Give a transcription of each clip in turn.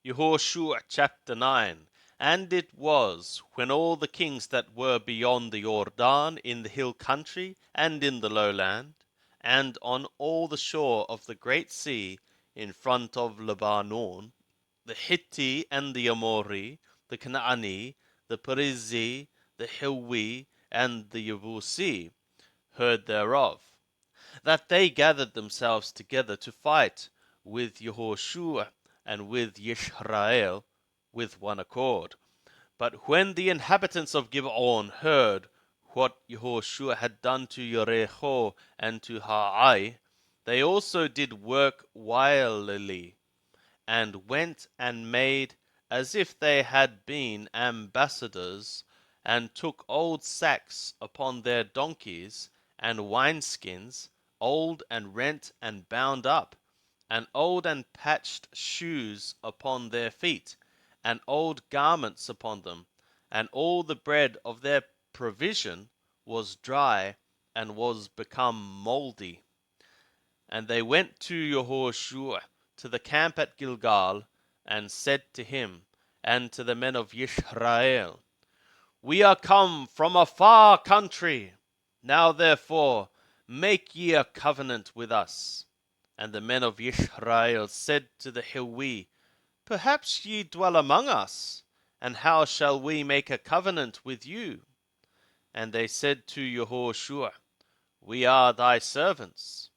Yehoshua chapter 9. And it was, when all the kings that were beyond the Jordan, in the hill country, and in the lowland, and on all the shore of the great sea, in front of Lebanon, the Hitti and the Amori, the Canaani, the Perizzi, the Hiwi, and the Yebusi, heard thereof, that they gathered themselves together to fight with Yehoshua and with Yisrael with one accord. But when the inhabitants of Gibeon heard what Yehoshua had done to Jericho and to Hai, they also did work wilily, and went and made as if they had been ambassadors, and took old sacks upon their donkeys, and wineskins, old and rent and bound up, and old and patched shoes upon their feet, and old garments upon them, and all the bread of their provision was dry, and was become mouldy. And they went to Yehoshua to the camp at Gilgal, and said to him and to the men of Yisrael, We are come from a far country. Now therefore make ye a covenant with us. And the men of Yisrael said to the Hiwi, Perhaps ye dwell among us, and how shall we make a covenant with you? And they said to Yehoshua, We are thy servants.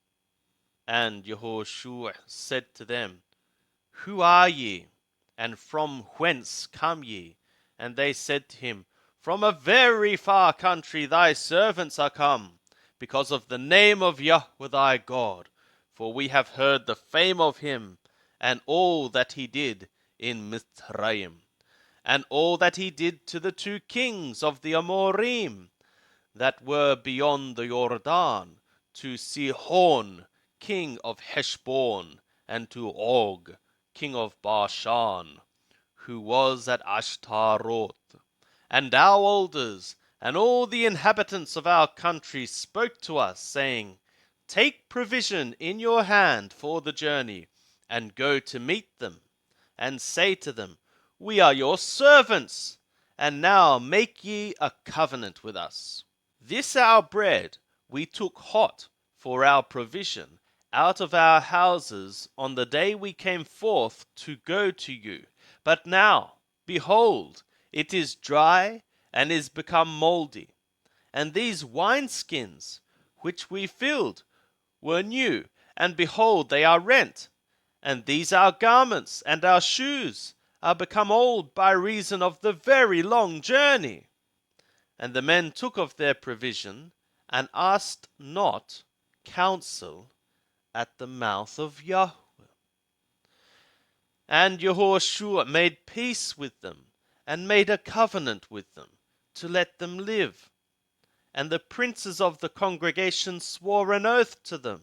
And Yehoshua said to them, Who are ye, and from whence come ye? And they said to him, From a very far country thy servants are come, because of the name of Yahweh thy God. For we have heard the fame of him, and all that he did in Mizraim, and all that he did to the two kings of the Amorim that were beyond the Jordan, to Sihon, king of Heshbon, and to Og, king of Bashan, who was at Ashtaroth. And our elders and all the inhabitants of our country spoke to us, saying, Take provision in your hand for the journey, and go to meet them, and say to them, We are your servants, and now make ye a covenant with us. This our bread we took hot for our provision out of our houses on the day we came forth to go to you. But now, behold, it is dry and is become mouldy. And these wineskins which we filled were new, and behold, they are rent. And these our garments and our shoes are become old by reason of the very long journey. And the men took of their provision, and asked not counsel at the mouth of Yahweh. And Yehoshua made peace with them, and made a covenant with them, to let them live. And the princes of the congregation swore an oath to them.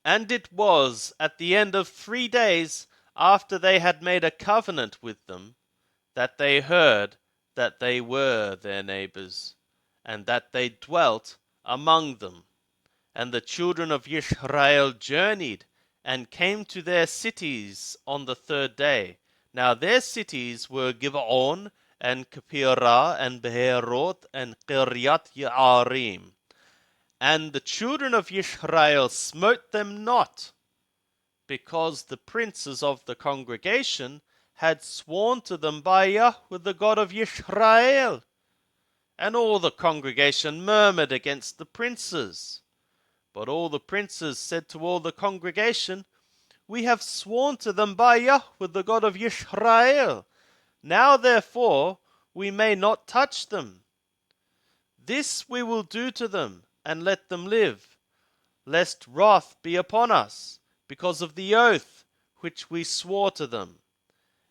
And it was at the end of 3 days, after they had made a covenant with them, that they heard that they were their neighbors, and that they dwelt among them. And the children of Israel journeyed, and came to their cities on the 3rd day. Now their cities were Gibeon, and Kephirah, and Beheroth, and Kiryat Yearim. And the children of Israel smote them not, because the princes of the congregation had sworn to them by Yahweh the God of Israel. And all the congregation murmured against the princes. But all the princes said to all the congregation, We have sworn to them by Yahweh the God of Israel. Now therefore we may not touch them. This we will do to them, and let them live, lest wrath be upon us, because of the oath which we swore to them.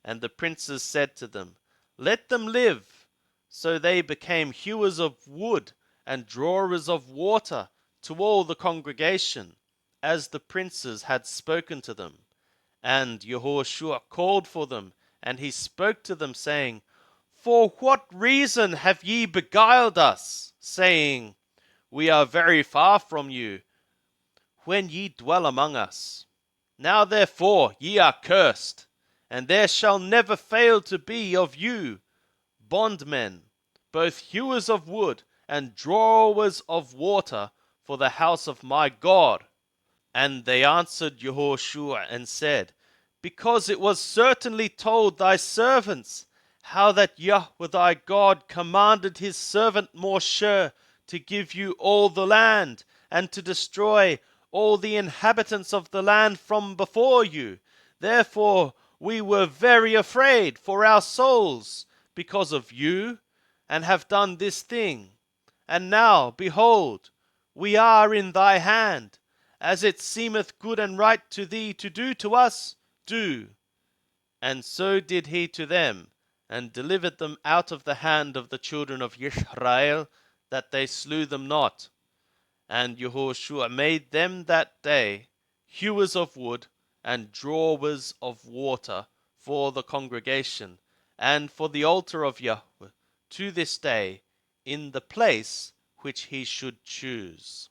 And the princes said to them, Let them live. So they became hewers of wood and drawers of water to all the congregation, as the princes had spoken to them. And Yehoshua called for them, and he spoke to them, saying, For what reason have ye beguiled us, saying, We are very far from you, when ye dwell among us? Now therefore ye are cursed, and there shall never fail to be of you bondmen, both hewers of wood and drawers of water for the house of my God. And they answered Jehoshua and said, Because it was certainly told thy servants how that Yahweh thy God commanded his servant Moshe to give you all the land, and to destroy all the inhabitants of the land from before you. Therefore we were very afraid for our souls because of you, and have done this thing. And now, behold, we are in thy hand. As it seemeth good and right to thee to do to us, do. And so did he to them, and delivered them out of the hand of the children of Israel, that they slew them not. And Jehoshua made them that day hewers of wood and drawers of water for the congregation, and for the altar of Yahweh, to this day, in the place which he should choose.